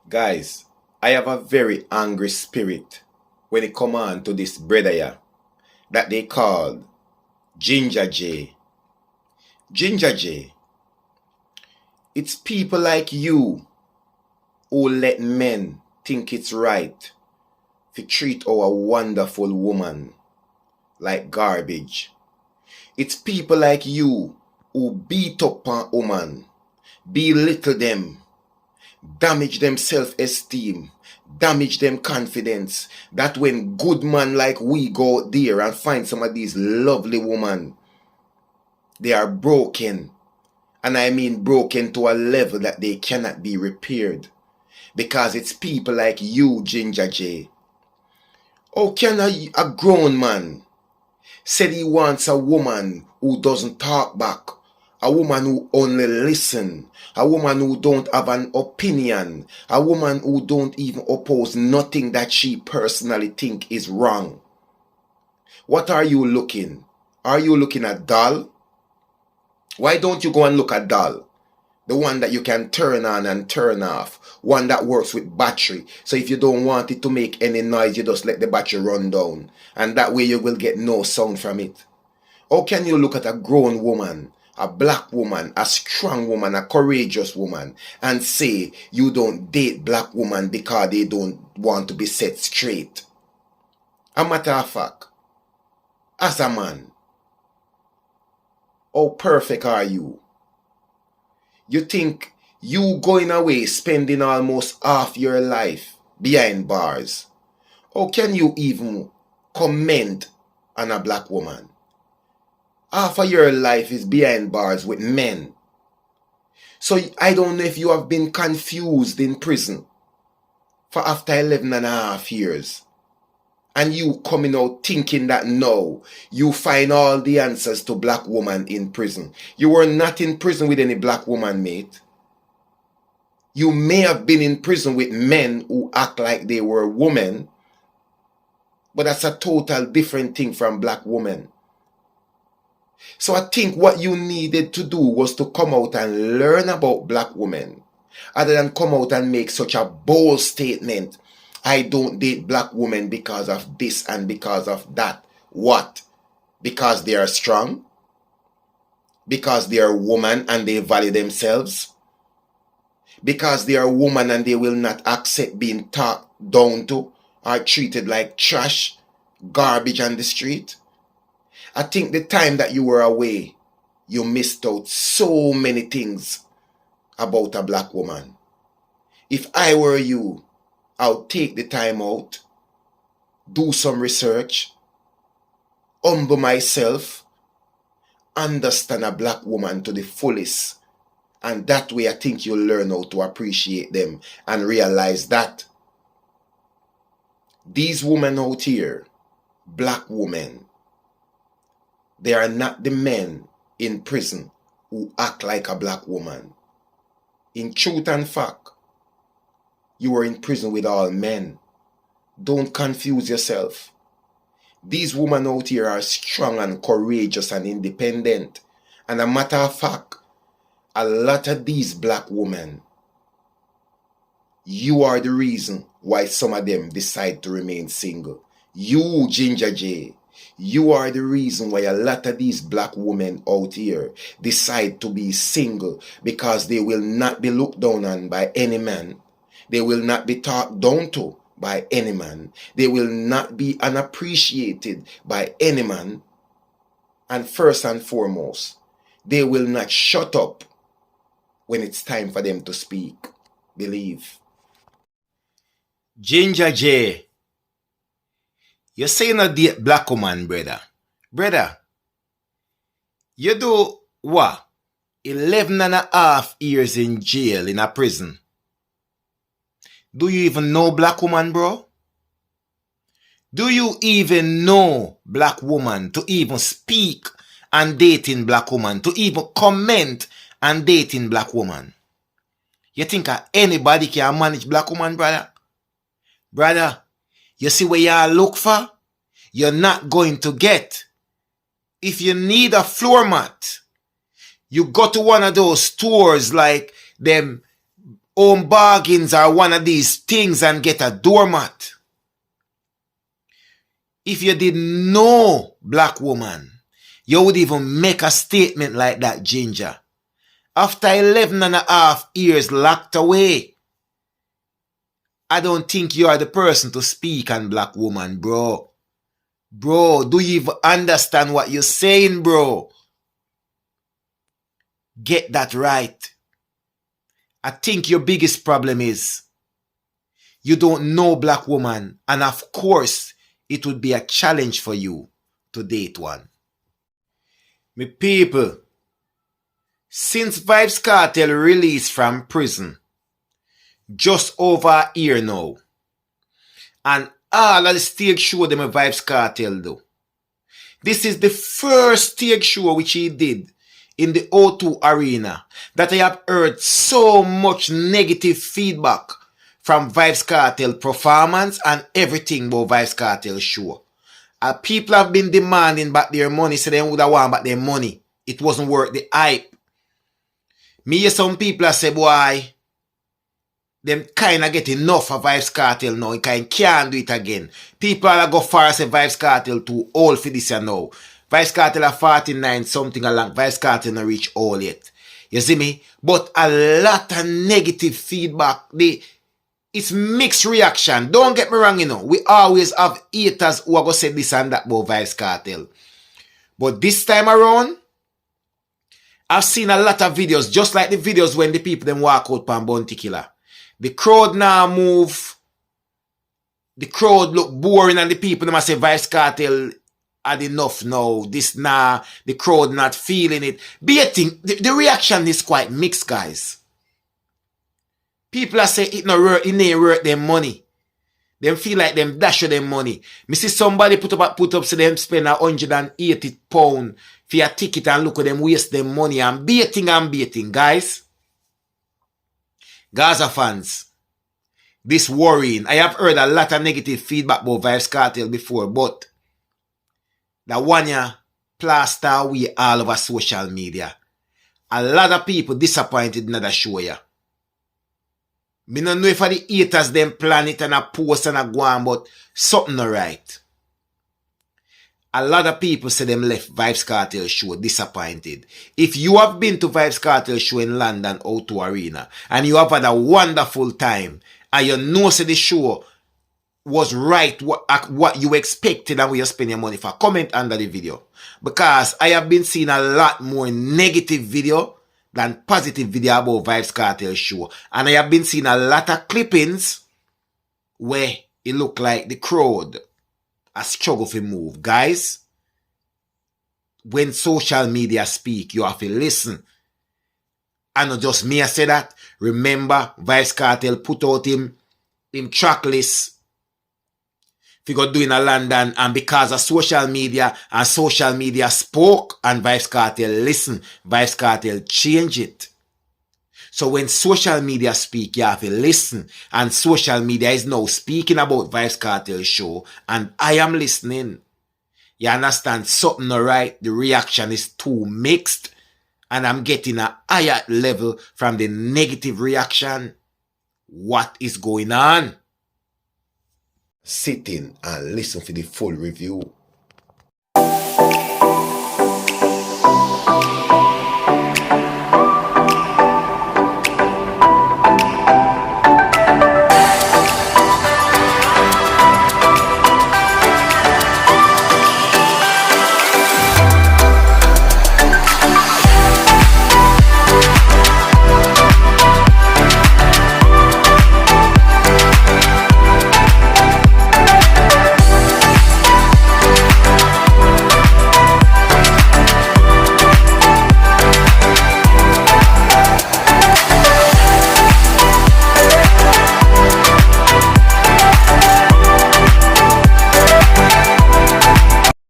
Guys, I have a very angry spirit when it come on to this brother here that they called Ginger J. Ginger J, it's people like you who let men think it's right to treat our wonderful woman like garbage. It's people like you who beat up on woman, belittle them, damage them self-esteem, damage them confidence, that when good man like we go out there and find some of these lovely women, they are broken. And I mean broken to a level that they cannot be repaired. Because it's people like you, Ginger J. How can a grown man say he wants a woman who doesn't talk back, a woman who only listen, a woman who don't have an opinion, a woman who don't even oppose nothing that she personally think is wrong? What are you looking? Are you looking at doll? Why don't you go and look at doll? The one that you can turn on and turn off. One that works with battery. So if you don't want it to make any noise, you just let the battery run down. And that way you will get no sound from it. How can you look at a grown woman, a black woman, a strong woman, a courageous woman, and say you don't date black women because they don't want to be set straight? A matter of fact, as a man, how perfect are you? You think you going away spending almost half your life behind bars? How can you even comment on a black woman? Half of your life is behind bars with men. So I don't know if you have been confused in prison for after 11 and a half years. And you coming out thinking that now you find all the answers to black woman in prison. You were not in prison with any black woman, mate. You may have been in prison with men who act like they were women, but that's a total different thing from black women. So I think what you needed to do was to come out and learn about black women, other than come out and make such a bold statement. I don't date black women because of this and because of that. What? Because they are strong? Because they are women and they value themselves? Because they are women and they will not accept being talked down to or treated like trash, garbage on the street? I think the time that you were away, you missed out so many things about a black woman. If I were you, I'll take the time out, do some research, humble myself, understand a black woman to the fullest. And that way I think you'll learn how to appreciate them and realize that these women out here, black women, they are not the men in prison who act like a black woman. In truth and fact, you were in prison with all men. Don't confuse yourself. These women out here are strong and courageous and independent. And a matter of fact, a lot of these black women, you are the reason why some of them decide to remain single. You, Ginger J, you are the reason why a lot of these black women out here decide to be single, because they will not be looked down on by any man. They will not be talked down to by any man. They will not be unappreciated by any man. And first and foremost, they will not shut up when it's time for them to speak. Believe. Ginger J, you say you not date black woman, brother. Brother, you do what? 11 and a half years in jail in a prison. Do you even know black woman, bro? Do you even know black woman to even speak and dating black woman, to even comment and dating black woman? You think anybody can manage black woman, brother? Brother, you see what y'all look for? You're not going to get. If you need a floor mat, you go to one of those stores like them Home bargains are one of these things and get a doormat. If you didn't know, black woman, you would even make a statement like that, Ginger. After 11 and a half years locked away, I don't think you are the person to speak on black woman, bro. Bro, do you even understand what you're saying, bro? Get that right. I think your biggest problem is you don't know black woman, and of course, it would be a challenge for you to date one. Me people, since Vybz Kartel released from prison, just over a year now, and all of the stage show them a Vybz Kartel do. This is the first stage show which he did in the O2 Arena that I have heard so much negative feedback from Vybz Kartel performance and everything about Vybz Kartel show. People have been demanding back their money, so they would have want back their money. It wasn't worth the hype. Me hear some people say, boy, them kind of get enough of Vybz Kartel now. He can't do it again. People are go far and say Vybz Kartel too old for this now. Vybz Kartel are 49 something along. Vybz Kartel not reach all yet. You see me? But a lot of negative feedback. It's mixed reaction. Don't get me wrong, you know. We always have haters who are going to say this and that about Vybz Kartel. But this time around, I've seen a lot of videos, just like the videos when the people them walk out pan Bounty Killer. The crowd now move. The crowd look boring and the people them say Vybz Kartel had enough now. This now, the crowd not feeling it. Beating, the reaction is quite mixed, guys. People are saying it ain't worth them money. Them feel like them dash them money. Me see somebody put up so them spend £180 for a ticket and look at them waste them money and baiting, guys. Gaza fans, this worrying. I have heard a lot of negative feedback about Vybz Kartel before, but that one ya plaster away all over social media. A lot of people disappointed in that show ya. Me don't know if the haters them plan it and a post and a go on, but something not right. A lot of people say them left Vybz Kartel show disappointed. If you have been to Vybz Kartel show in London O2 Arena and you have had a wonderful time and you know say the show was right what you expected and what you spend your money for, comment under the video. Because I have been seeing a lot more negative video than positive video about Vybz Kartel show. And I have been seeing a lot of clippings where it look like the crowd a struggle to move. Guys, when social media speak, you have to listen. And not just me I say that. Remember, Vybz Kartel put out him track list if you go do in a London, and because of social media and social media spoke and Vybz Kartel listen, Vybz Kartel change it. So when social media speak, you have to listen. And social media is now speaking about Vybz Kartel show. And I am listening. You understand? Something alright. The reaction is too mixed. And I'm getting a higher level from the negative reaction. What is going on? Sit in and listen for the full review.